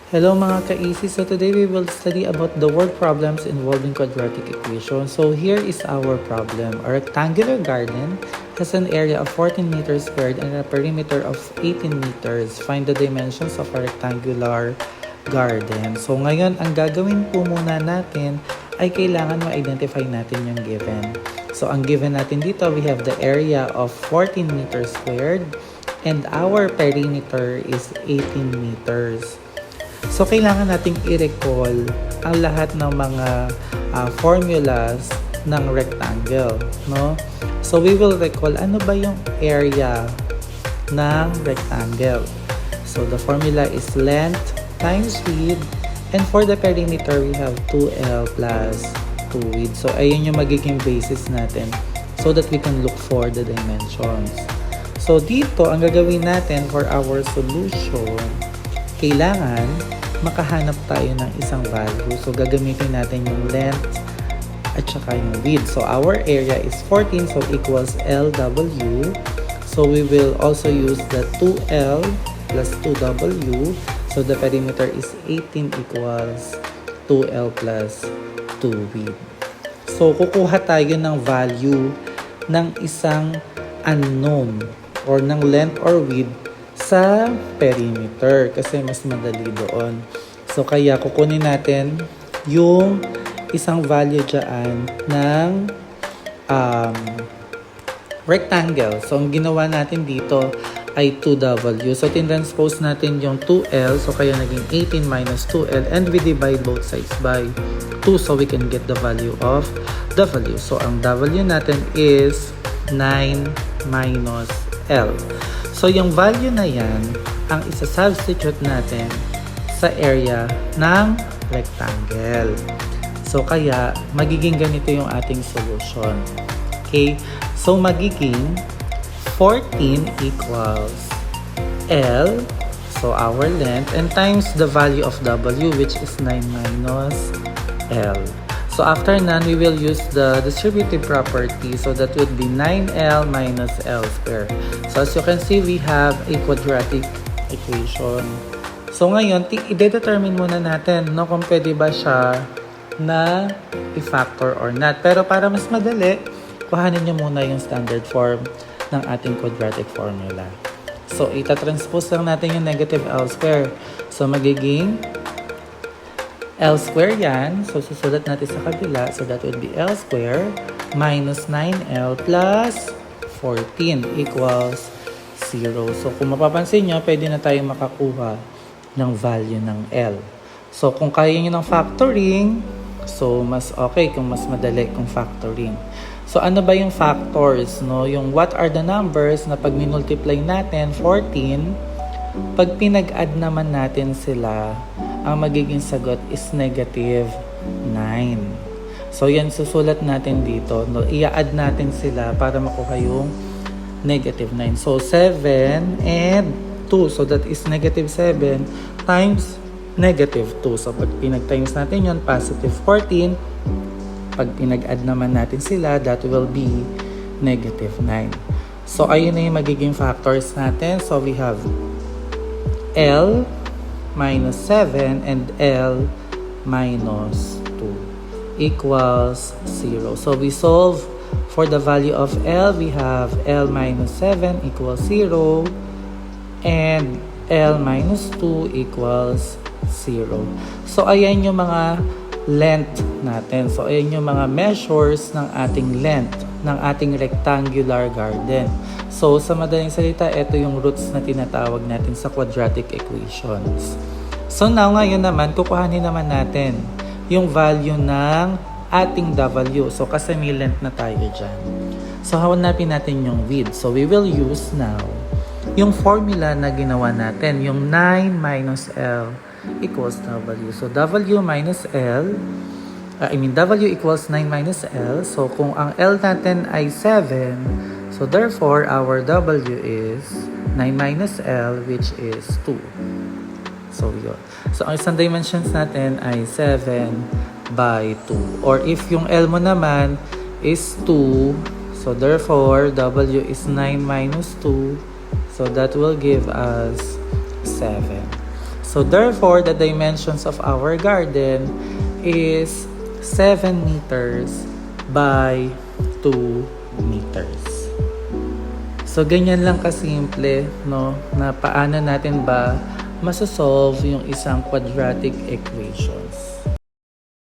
Hello mga ka-easy. So today we will study about the word problems involving quadratic equations. So here is our problem. A rectangular garden has an area of 14 meters squared and a perimeter of 18 meters. Find the dimensions of a rectangular garden. So ngayon, ang gagawin po muna natin ay kailangan ma-identify natin yung given. So ang given natin dito, we have the area of 14 meters squared and our perimeter is 18 meters. So, kailangan nating i-recall ang lahat ng mga formulas ng rectangle, no? So, we will recall ano ba yung area ng rectangle. So, the formula is length times width, and for the perimeter, we have 2L plus 2 width. So, ayun yung magiging basis natin so that we can look for the dimensions. So, dito, ang gagawin natin for our solution, kailangan makahanap tayo ng isang value. So, gagamitin natin yung length at saka yung width. So, our area is 14, so equals LW. So, we will also use the 2L plus 2W. So, the perimeter is 18 equals 2L plus 2 width. So, kukuha tayo ng value ng isang unknown or ng length or width sa perimeter kasi mas madali doon. So, kaya kukunin natin yung isang value dyan ng rectangle. So, ang ginawa natin dito ay 2W. So, tinranspose natin yung 2L. So, kaya naging 18 minus 2L and we divide both sides by 2 so we can get the value of W. So, ang W natin is 9 minus L. So, yung value na yan, ang isa-substitute natin sa area ng rectangle. So, kaya, magiging ganito yung ating solution. Okay? So, magiging 14 equals L, so our length, and times the value of W, which is 9 minus L. So, after none, we will use the distributive property. So, that would be 9L minus L square. So, as you can see, we have a quadratic equation. So, ngayon, i-determine muna natin no, kung pwede ba siya na i-factor or not. Pero para mas madali, kuhanin nyo muna yung standard form ng ating quadratic formula. So, itatranspose lang natin yung negative L square. So, magiging L square yan. So, susulat natin sa kabila. So, that would be L square minus 9L plus 14 equals 0. So, kung mapapansin nyo, pwede na tayo makakuha ng value ng L. So, kung kaya nyo ng factoring, so, mas okay kung mas madali kung factoring. So, ano ba yung factors? No? Yung what are the numbers na pag minultiply natin, 14, pag pinag-add naman natin sila, ang magiging sagot is negative 9. So, yan susulat natin dito. No? I-add natin sila para makuha yung negative 9. So, 7 and 2. So, that is negative 7 times negative 2. So, pag pinag-times natin yun, positive 14. Pag pinag-add naman natin sila, that will be negative 9. So, ayun na yung magiging factors natin. So, we have L minus 7 and L minus 2 equals 0. So, we solve for the value of L. We have L minus 7 equals 0 and L minus 2 equals 0. So, ayan yung mga length natin. So, ayan yung mga measures ng ating length ng ating rectangular garden. So, sa madaling salita, ito yung roots na tinatawag natin sa quadratic equations. So, now ngayon naman, kukuhanin naman natin yung value ng ating W. So, kasi may length na tayo dyan. So, hanapin natin yung width. So, we will use now yung formula na ginawa natin, yung 9 minus L equals W. So, W minus L, W equals 9 minus L. So, kung ang L natin ay 7, so therefore, our W is 9 minus L, which is 2. So, yun. So, ang isang dimensions natin ay 7 by 2. Or if yung L mo naman is 2, so therefore, W is 9 minus 2. So, that will give us 7. So therefore, the dimensions of our garden is 7 meters by 2 meters. So ganyan lang kasimple, no, na paano natin ba masosolve yung isang quadratic equations.